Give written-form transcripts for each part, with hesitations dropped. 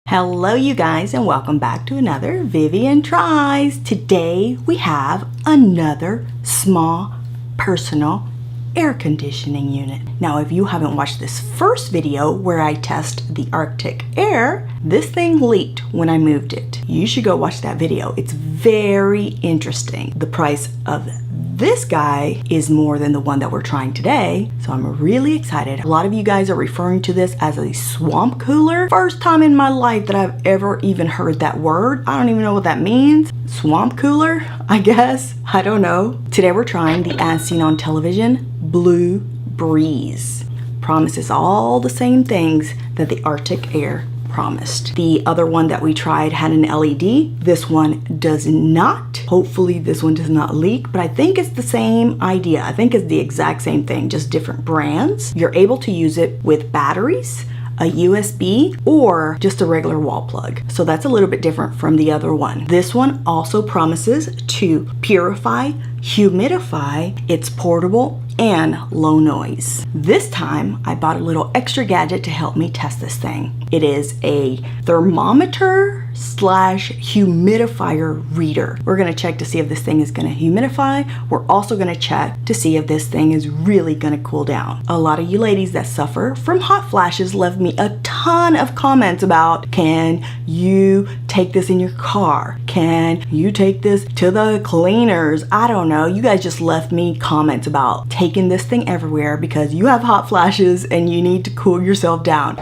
Hello you guys, and welcome back to another Vivian Tries. Today we have another small personal air conditioning unit. Now if you haven't watched this first video where I test the Arctic air, this thing leaked when I moved it. You should go watch that video. It's very interesting. The price of this guy is more than the one that we're trying today, so I'm really excited. A lot of you guys are referring to this as a swamp cooler. First time in my life that I've ever even heard that word. I don't even know what that means. Swamp cooler, I guess. I don't know. Today we're trying the As Seen on Television Blue Breeze. Promises all the same things that the Arctic air promised. The other one that we tried had an LED. This one does not. Hopefully this one does not leak, but I think it's the same idea. I think it's the exact same thing, just different brands. You're able to use it with batteries, a USB, or just a regular wall plug. So that's a little bit different from the other one. This one also promises to purify, humidify. It's portable and low noise. This time I bought a little extra gadget to help me test this thing. It is a thermometer / humidifier reader. We're gonna check to see if this thing is gonna humidify. We're also gonna check to see if this thing is really gonna cool down. A lot of you ladies that suffer from hot flashes left me a ton of comments about, can you take this in your car? Can you take this to the cleaners? I don't know. You guys just left me comments about taking this thing everywhere because you have hot flashes and you need to cool yourself down.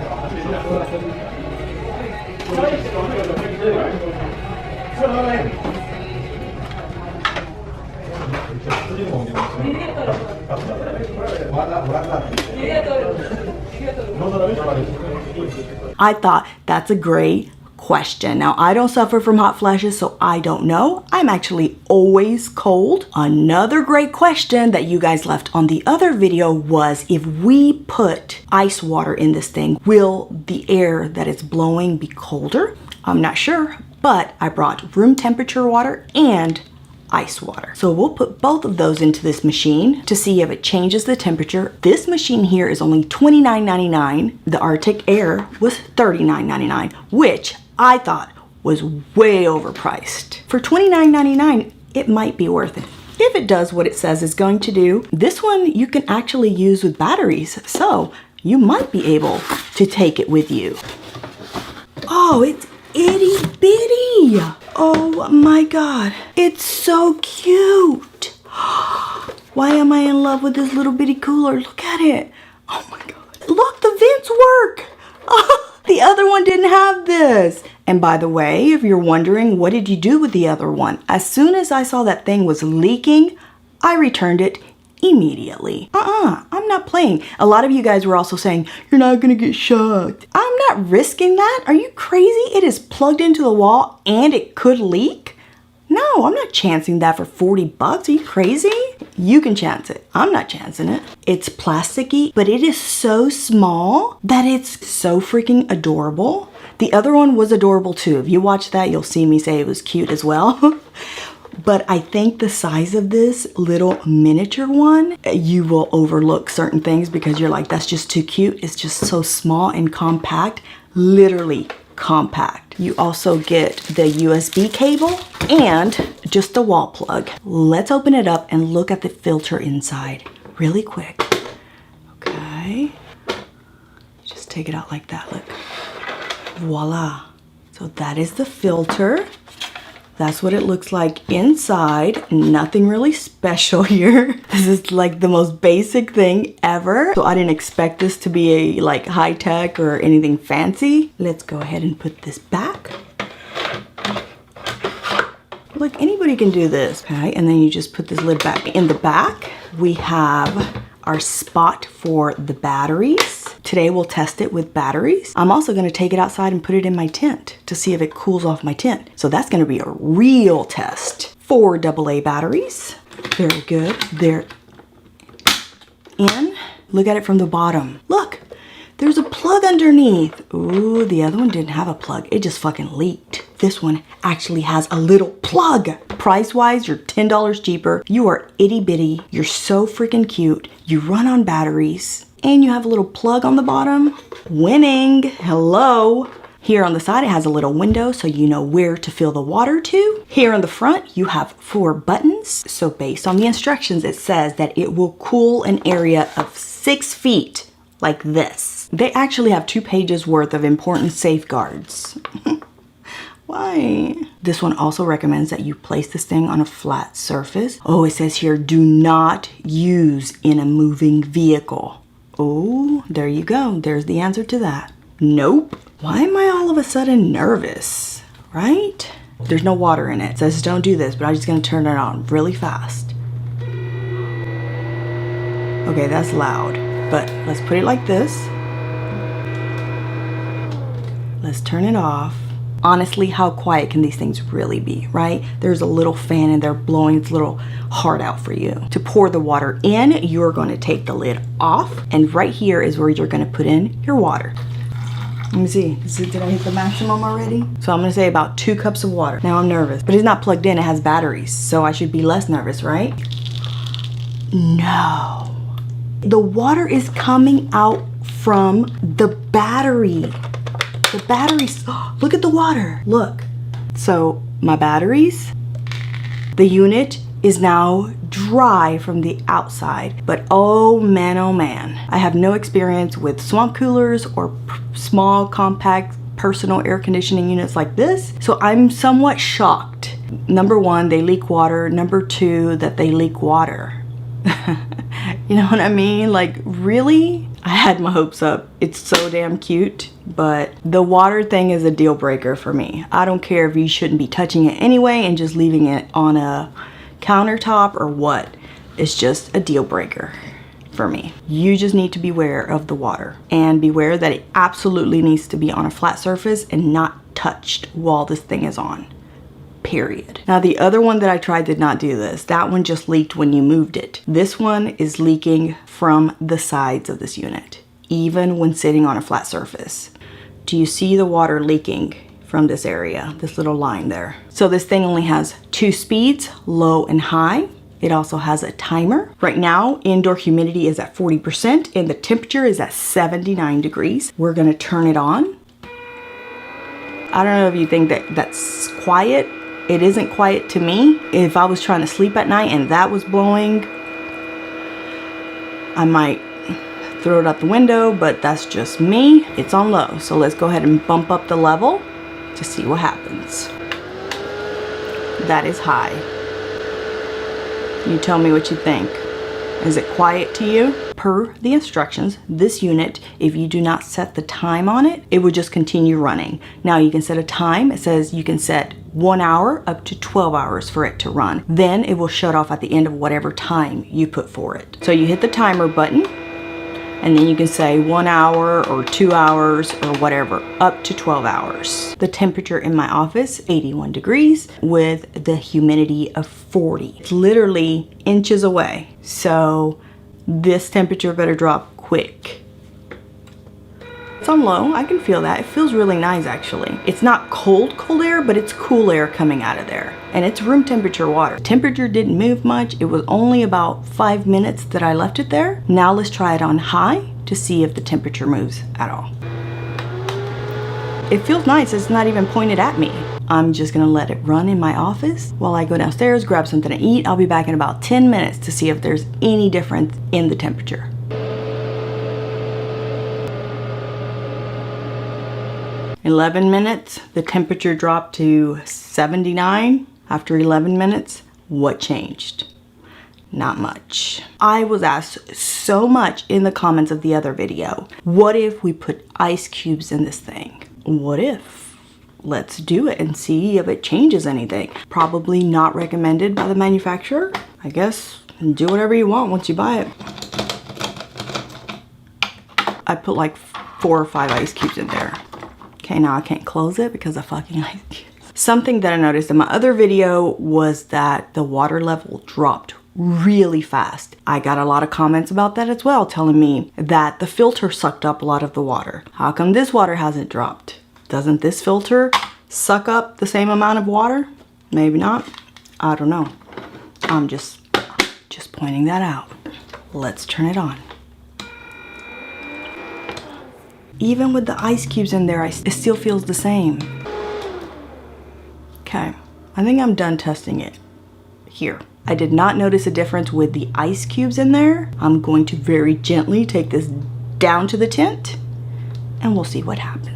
I thought that's a great question. Now, I don't suffer from hot flashes, so I don't know. I'm actually always cold. Another great question that you guys left on the other video was, if we put ice water in this thing, will the air that it's blowing be colder? I'm not sure, but I brought room temperature water and ice water. So we'll put both of those into this machine to see if it changes the temperature. This machine here is only $29.99. The Arctic air was $39.99, which I thought was way overpriced. For $29.99, it might be worth it. If it does what it says it's going to do. This one you can actually use with batteries, so you might be able to take it with you. Oh, it's itty bitty. Oh my God, it's so cute. Why am I in love with this little bitty cooler? Look at it. Oh my God. Look, the vents work. The other one didn't have this. And by the way, if you're wondering, what did you do with the other one? As soon as I saw that thing was leaking, I returned it immediately. I'm not playing. A lot of you guys were also saying, you're not gonna get shocked. I'm not risking that. Are you crazy? It is plugged into the wall and it could leak? No, I'm not chancing that for 40 bucks. Are you crazy? You can chance it. I'm not chancing it. It's plasticky, but it is so small that it's so freaking adorable. The other one was adorable too. If you watch that, you'll see me say it was cute as well. But I think the size of this little miniature one, you will overlook certain things because you're like, that's just too cute. It's just so small and compact, literally compact. You also get the USB cable and just a wall plug. Let's open it up and look at the filter inside really quick. Okay. Just take it out like that, look. Voila. So that is the filter. That's what it looks like inside. Nothing really special here. This is like the most basic thing ever. So I didn't expect this to be a like high tech or anything fancy. Let's go ahead and put this back. Look, anybody can do this. Okay, and then you just put this lid back. In the back, we have our spot for the batteries. Today we'll test it with batteries. I'm also gonna take it outside and put it in my tent to see if it cools off my tent. So that's gonna be a real test. 4 AA batteries. Very good. They're in. Look at it from the bottom. Look, there's a plug underneath. Ooh, the other one didn't have a plug. It just fucking leaked. This one actually has a little plug. Price-wise, you're $10 cheaper. You are itty bitty. You're so freaking cute. You run on batteries and you have a little plug on the bottom. Winning. Hello. Here on the side, it has a little window so you know where to fill the water to. Here on the front, you have 4 buttons. So based on the instructions, it says that it will cool an area of 6 feet like this. They actually have 2 pages worth of important safeguards. Why? This one also recommends that you place this thing on a flat surface. Oh, it says here, do not use in a moving vehicle. Oh, there you go. There's the answer to that. Nope. Why am I all of a sudden nervous, right? There's no water in it. It says don't do this, but I'm just gonna turn it on really fast. Okay, that's loud, but let's put it like this. Let's turn it off. Honestly, how quiet can these things really be, right? There's a little fan and they're blowing its little heart out for you. To pour the water in, you're going to take the lid off, and right here is where you're going to put in your water. Let me see. Did I hit the maximum already? So I'm going to say about 2 cups of water. Now I'm nervous, but it's not plugged in. It has batteries, so I should be less nervous, right? No. The water is coming out from the battery. The batteries, look at the water, look. So my batteries, the unit is now dry from the outside, but oh man, I have no experience with swamp coolers or small, compact, personal air conditioning units like this. So I'm somewhat shocked. Number 1, they leak water. Number 2, that they leak water. You know what I mean? Like, really? I had my hopes up. It's so damn cute, but the water thing is a deal breaker for me. I don't care if you shouldn't be touching it anyway and just leaving it on a countertop or what. It's just a deal breaker for me. You just need to beware of the water and beware that it absolutely needs to be on a flat surface and not touched while this thing is on. Period. Now the other one that I tried did not do this. That one just leaked when you moved it. This one is leaking from the sides of this unit, even when sitting on a flat surface. Do you see the water leaking from this area, this little line there? So this thing only has 2 speeds, low and high. It also has a timer. Right now, indoor humidity is at 40% and the temperature is at 79 degrees. We're gonna turn it on. I don't know if you think that that's quiet. It isn't quiet to me. If I was trying to sleep at night and that was blowing, I might throw it out the window, but that's just me. It's on low, so let's go ahead and bump up the level to see what happens. That is high. You tell me what you think. Is it quiet to you? Per the instructions, this unit, if you do not set the time on it, it would just continue running. Now you can set a time. It says you can set 1 hour up to 12 hours for it to run. Then it will shut off at the end of whatever time you put for it. So you hit the timer button and then you can say 1 hour or 2 hours or whatever, up to 12 hours. The temperature in my office, 81 degrees with the humidity of 40. It's literally inches away. So this temperature better drop quick. It's on low, I can feel that. It feels really nice actually. It's not cold air, but it's cool air coming out of there. And it's room temperature water. Temperature didn't move much. It was only about 5 minutes that I left it there. Now let's try it on high to see if the temperature moves at all. It feels nice, it's not even pointed at me. I'm just gonna let it run in my office while I go downstairs, grab something to eat. I'll be back in about 10 minutes to see if there's any difference in the temperature. In 11 minutes, the temperature dropped to 79. After 11 minutes, what changed? Not much. I was asked so much in the comments of the other video. What if we put ice cubes in this thing? What if? Let's do it and see if it changes anything. Probably not recommended by the manufacturer. I guess do whatever you want once you buy it. I put like 4 or 5 ice cubes in there. Okay, now I can't close it because of fucking ice cubes. Something that I noticed in my other video was that the water level dropped really fast. I got a lot of comments about that as well, telling me that the filter sucked up a lot of the water. How come this water hasn't dropped? Doesn't this filter suck up the same amount of water? Maybe not. I don't know. I'm just pointing that out. Let's turn it on. Even with the ice cubes in there, it still feels the same. Okay, I think I'm done testing it here. I did not notice a difference with the ice cubes in there. I'm going to very gently take this down to the tint and we'll see what happens.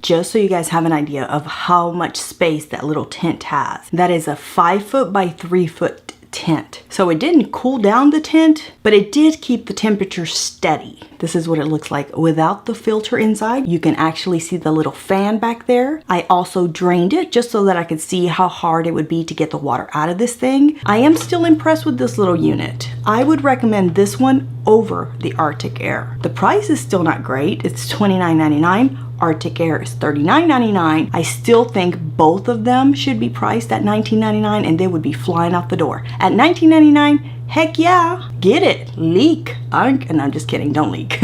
Just so you guys have an idea of how much space that little tent has. That is a 5 foot by 3 foot tent. So it didn't cool down the tent, but it did keep the temperature steady. This is what it looks like without the filter inside. You can actually see the little fan back there. I also drained it just so that I could see how hard it would be to get the water out of this thing. I am still impressed with this little unit. I would recommend this one over the Arctic Air. The price is still not great. It's $29.99. Arctic Air is $39.99. I still think both of them should be priced at $19.99 and they would be flying out the door. At $19.99, heck yeah, get it, leak. And I'm just kidding, don't leak.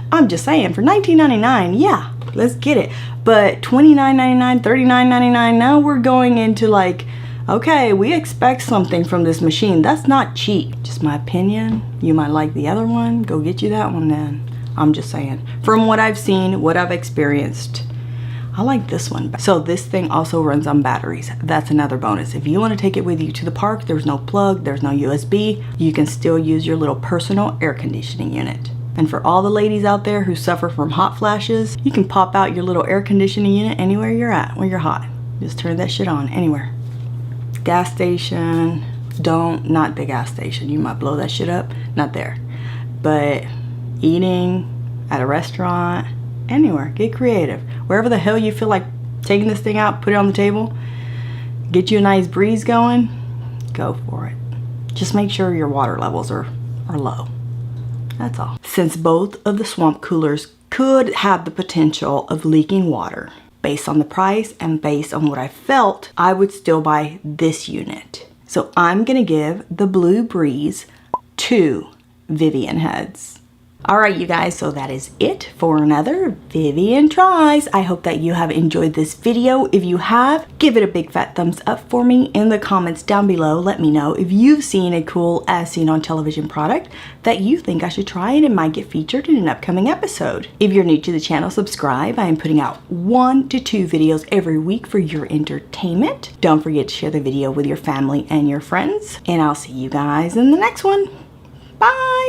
I'm just saying, for $19.99, yeah, let's get it. But $29.99, $39.99, now we're going into like, okay, we expect something from this machine. That's not cheap. Just my opinion. You might like the other one. Go get you that one then. I'm just saying, from what I've seen, what I've experienced, I like this one. So this thing also runs on batteries. That's another bonus. If you want to take it with you to the park, there's no plug, there's no USB, you can still use your little personal air conditioning unit. And for all the ladies out there who suffer from hot flashes, you can pop out your little air conditioning unit anywhere you're at when you're hot. Just turn that shit on anywhere. Gas station, not the gas station. You might blow that shit up. Not there. But eating at a restaurant, anywhere, get creative. Wherever the hell you feel like taking this thing out, put it on the table, get you a nice breeze going, go for it. Just make sure your water levels are low. That's all. Since both of the swamp coolers could have the potential of leaking water, based on the price and based on what I felt, I would still buy this unit. So I'm gonna give the Blue Breeze 2 Vivian heads. All right, you guys, so that is it for another Vivian Tries. I hope that you have enjoyed this video. If you have, give it a big fat thumbs up for me in the comments down below. Let me know if you've seen a cool as seen on television product that you think I should try and it might get featured in an upcoming episode. If you're new to the channel, subscribe. I am putting out 1 to 2 videos every week for your entertainment. Don't forget to share the video with your family and your friends, and I'll see you guys in the next one. Bye!